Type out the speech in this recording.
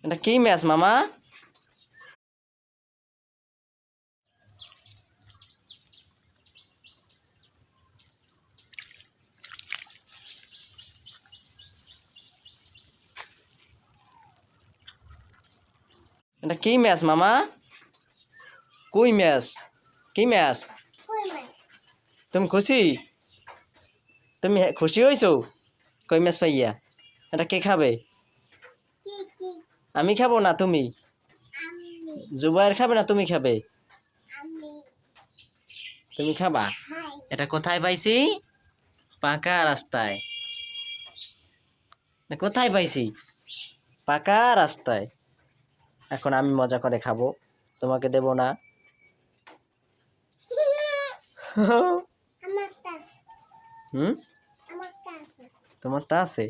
এটা কি মাছ মামা? এটা কি মাছ মামা? কই মাছ? কি মাছ? তুমি খুশি? তুমি খুশি হয়েছো কই মাছ পাইয়া? এটা কে খাবে? আমি খাবো না তুমি? জুবাইর খাবে না তুমি খাবে? তুমি খাবা? এটা কোথায় পাইছি? পাকা রাস্তায়। কোথায় পাইছি? পাকা রাস্তায়। এখন আমি মজা করে খাবো, তোমাকে দেব না। হুম, তোমার তা আছে?